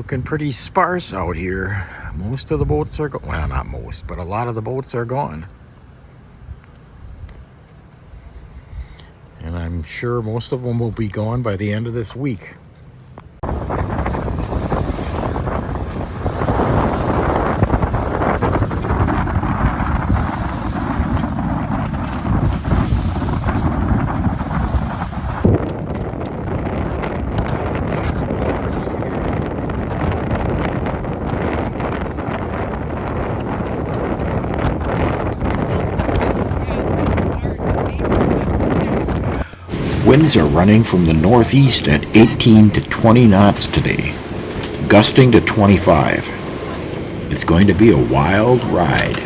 Looking pretty sparse out here. Most of the boats are gone. Well, not most, but a lot of the boats are gone. And I'm sure most of them will be gone by the end of this week. Winds are running from the northeast at 18 to 20 knots today, gusting to 25. It's going to be a wild ride.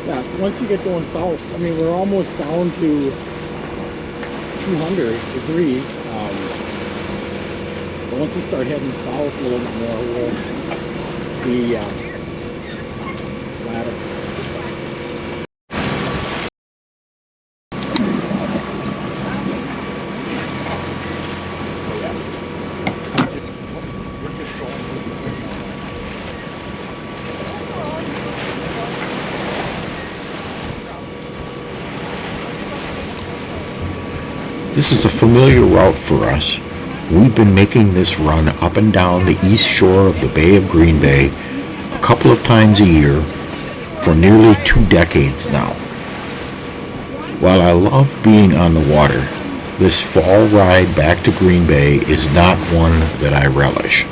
Yeah, once you get going south, I mean, we're almost down to 200 degrees. But once we start heading south a little bit more, we'll be flatter. This is a familiar route for us. We've been making this run up and down the east shore of the Bay of Green Bay a couple of times a year for nearly 2 decades now. While I love being on the water, this fall ride back to Green Bay is not one that I relish.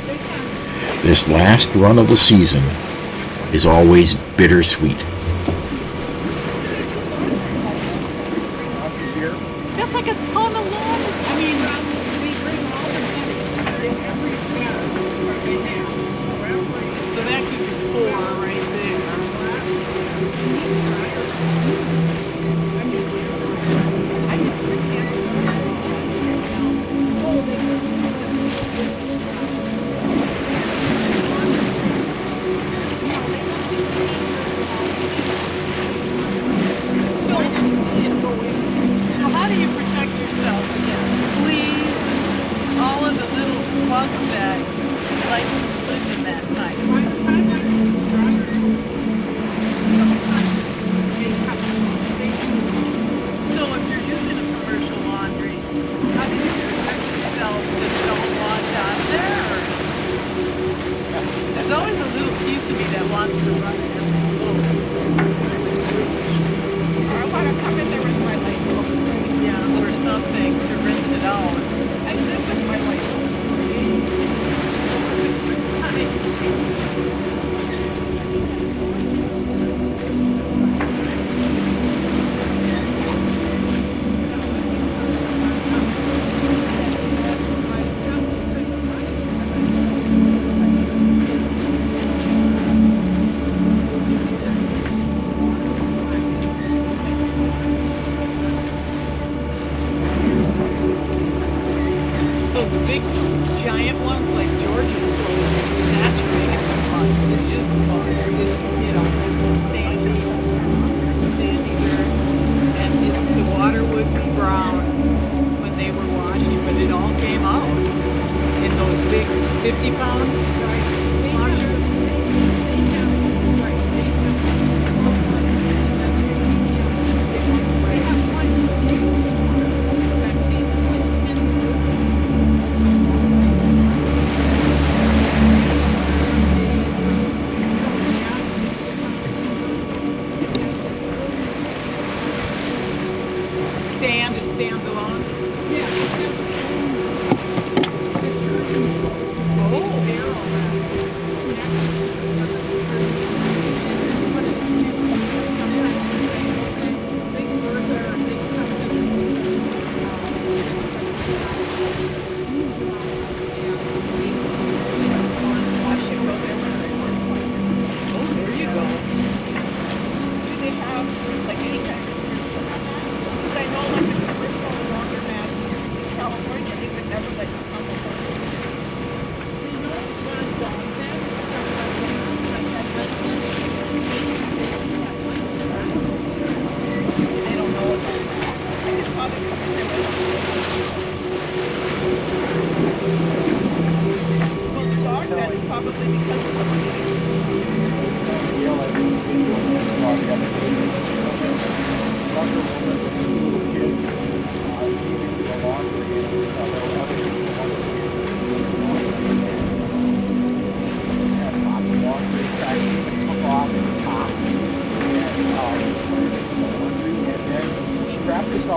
This last run of the season is always bittersweet. That's like a ton of water. I mean, we bring all the every so that could be 4 right there. I just how do you protect yourself against fleas, all of the little bugs that like to live in that pipe? So if you're using a commercial laundry, how do you protect yourself that you don't wash out there? There's always a little piece of me that wants to run in every little. Or I want to come in there with my Lysol. Yeah, or something to rinse it out. I live with my Lysol. Those big, giant ones like George's clothes are saturated with mud. It's just mud. It's, sandy dirt. And the water would be brown when they were washing, but it all came out in those big 50-pound washers. It stands alone? Yeah.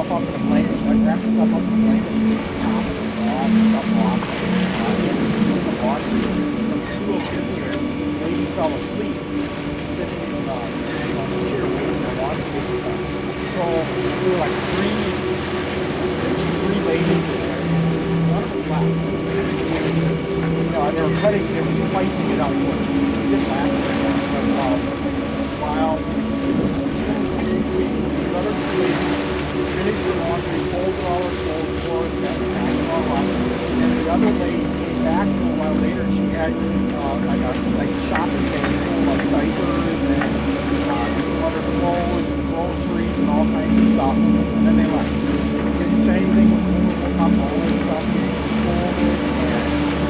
herself up in a blanket. She wrapped herself up in a blanket and took the top of the ball and stuff off. And the laundry. Two of them here. This lady fell asleep sitting in the chair waiting for the laundry to be done. So there were like three ladies in there. One was left. They were cutting, they were splicing it up. So it didn't last very long. But while these other two ladies finished the laundry, folded all her clothes for us, and packed it all up. And the other lady came back a little while later. She had like a shopping bag full of diapers and some other clothes and groceries and all kinds of stuff. And then they left. Didn't say anything when we would come all this stuff being folded and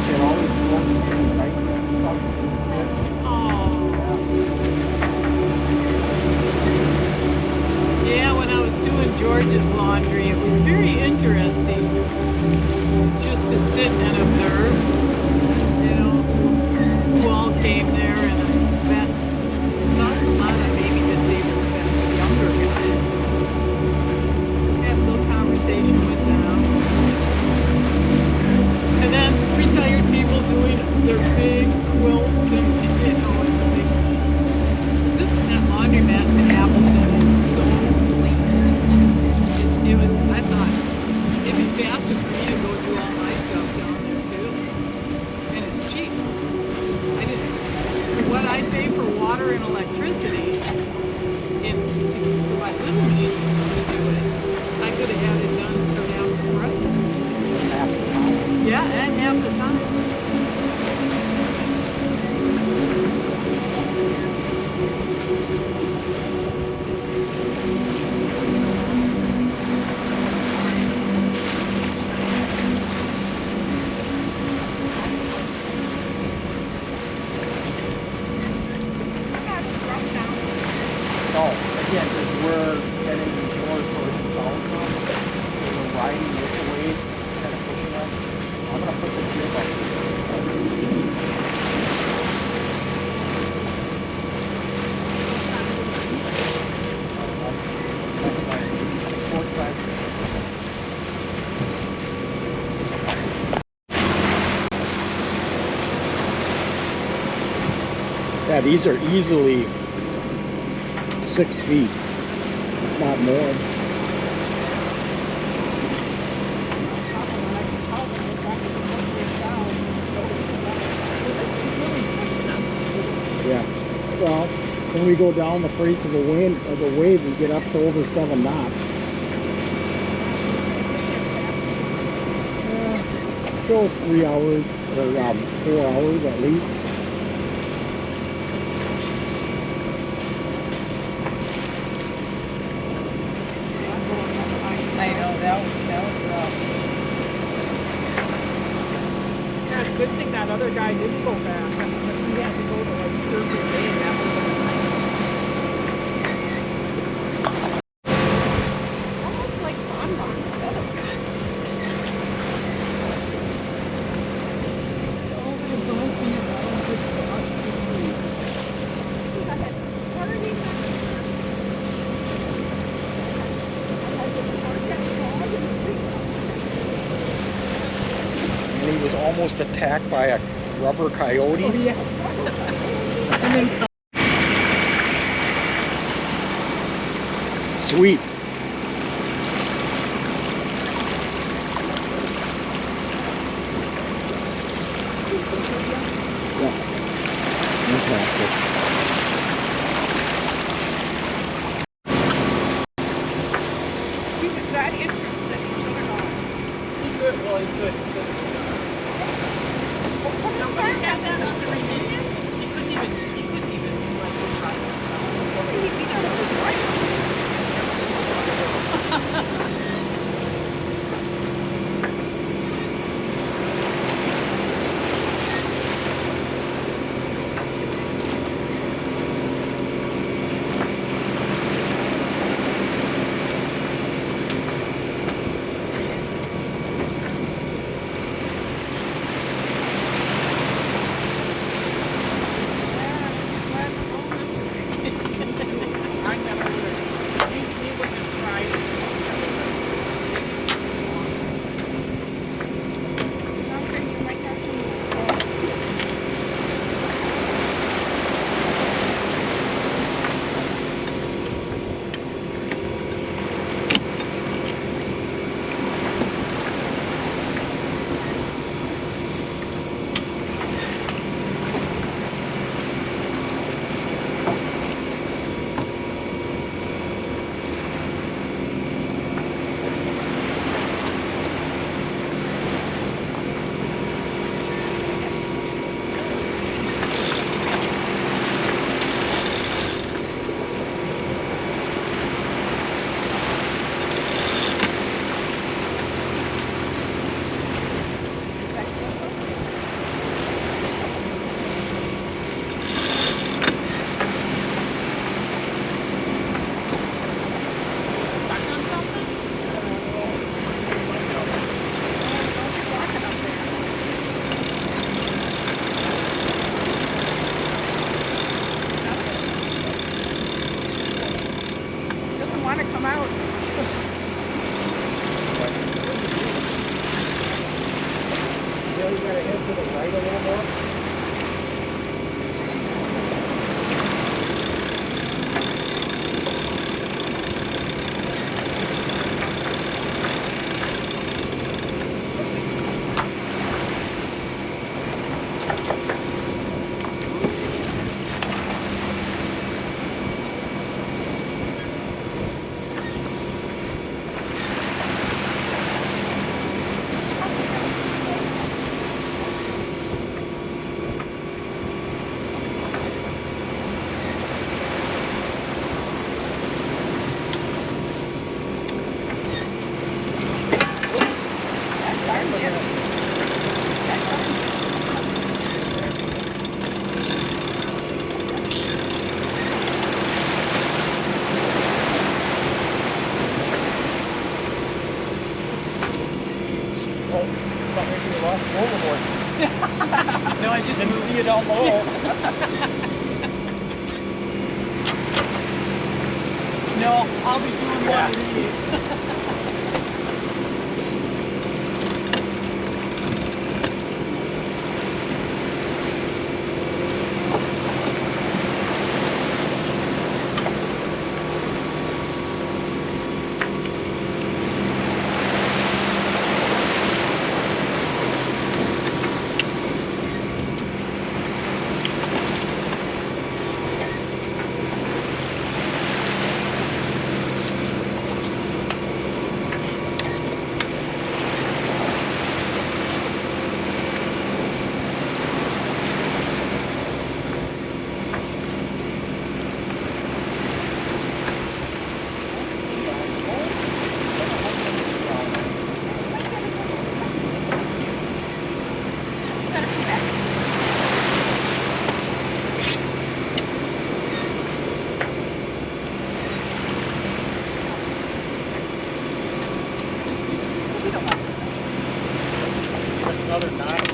she had all these groceries and diapers and stuff. Yeah, when I was doing George's laundry, it was very interesting just to sit and observe, you know, who all came there, and I met a lot of maybe disabled vets, younger guys. Had a little conversation with them. And then retired people doing their big quilts and you know, that laundromat in Appleton is so clean. It was, I thought, it'd be faster for me to go do all my stuff down there too. And it's cheap. I didn't, for what I pay for water and electricity for my little machines to do it, I could have had it done for half the price. Half the time. Yeah, and half the time. No, again, because we're heading more towards the south now. So we're riding with the waves, kind of pushing us. I'm going to put the jib up here. Next side, port side. Yeah, these are easily 6 feet, if not more. Yeah. Well, when we go down the face of a wave, we get up to over 7 knots. Still 3 hours or 4 hours at least. I know, that was rough. Yeah, good thing that other guy didn't go back. He had to go to like Thursday Bay, and that would have been nice. It's almost like bonbons better. Oh, the adults in your bottom good sauce. I had party next And he was almost attacked by a rubber coyote. Oh, yeah. And then Sweet. Yeah. Fantastic. he was that interested, he took it on. He could, well, he could. Somebody had that on the reunion. He couldn't even like go try himself. He beat out of his wife. I never would have. He wouldn't have tried it. gotta head to the right a little more. No, I just Didn't moved. see it down below. No, I'll be doing one of these. That's another 9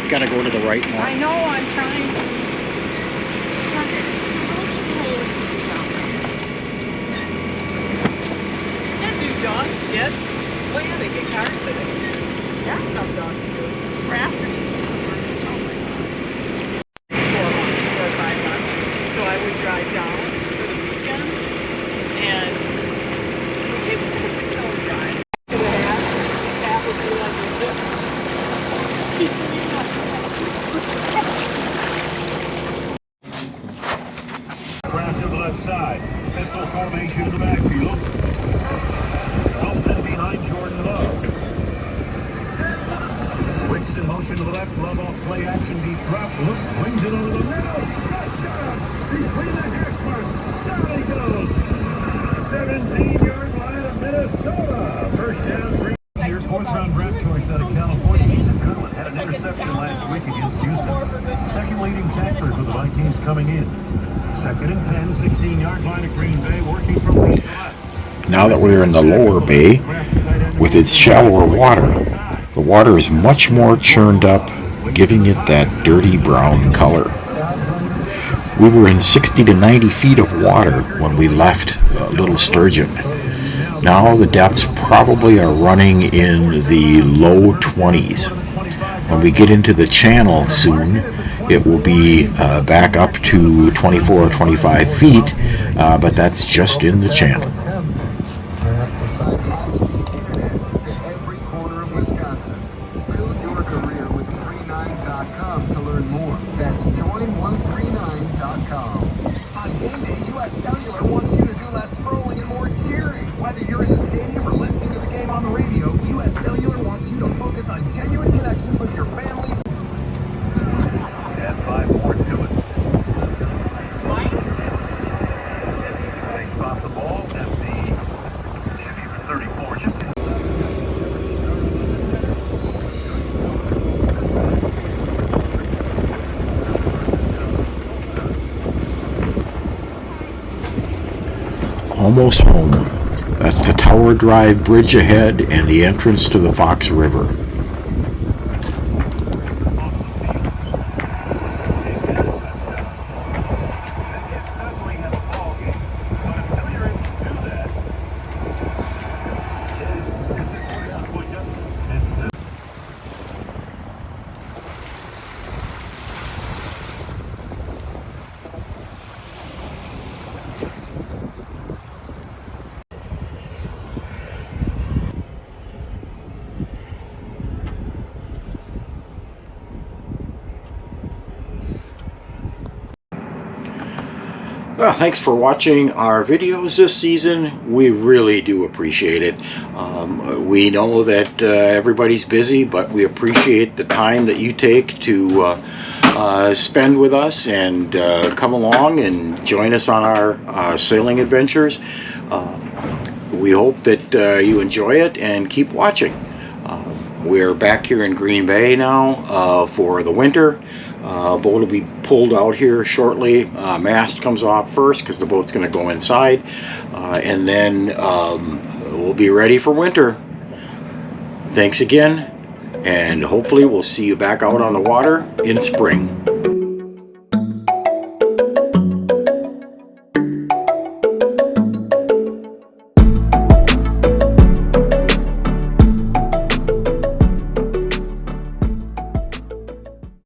Gotta go to the right more. I know, I'm trying to. It's a little too cold to be down. And do dogs get? Well, yeah, they get car sitting. Yeah, some dogs do. Rafferty was the first time I got it. 4 or 5 months. So I would drive down for the weekend, and it was like a 6-hour drive. 2.5. That would be like a zip. Craft to the left side. Pistol formation in the backfield. Wilson behind Jordan Love. Wicks in motion to the left. Love off play action. Deep drop. Looks. Wings it over the middle. Touchdown. Between the hash marks. Down he goes. 17-yard line of Minnesota. First down. Your 4th-round draft choice out of California. He's a good one. Had an interception last week against Houston. Second leading tackler for the Vikings coming in. 2nd and 10, 16-yard line of Green Bay, working from right to left. Now that we're in the lower bay, with its shallower water, the water is much more churned up, giving it that dirty brown color. We were in 60 to 90 feet of water when we left Little Sturgeon. Now the depths probably are running in the low 20s. When we get into the channel soon, it will be back up to 24 or 25 feet, but that's just in the channel. Every corner of Wisconsin. Build your career with 39.com to learn more. That's join139.com. On game day, US Cellular wants you to do less scrolling and more cheering. Whether you're in the stadium or listening to the game on the radio, US Cellular wants you to focus on genuine connections with your family. Add 5 more to it. They spot the ball at the, should be the 34, just in. almost home. That's the Tower Drive Bridge ahead and the entrance to the Fox River. Well, thanks for watching our videos this season. We really do appreciate it. We know that everybody's busy, but we appreciate the time that you take to spend with us and come along and join us on our sailing adventures. We hope that you enjoy it and keep watching. We're back here in Green Bay now for the winter. Boat will be pulled out here shortly. Mast comes off first because the boat's going to go inside, and then we'll be ready for winter. Thanks again, and hopefully we'll see you back out on the water in spring.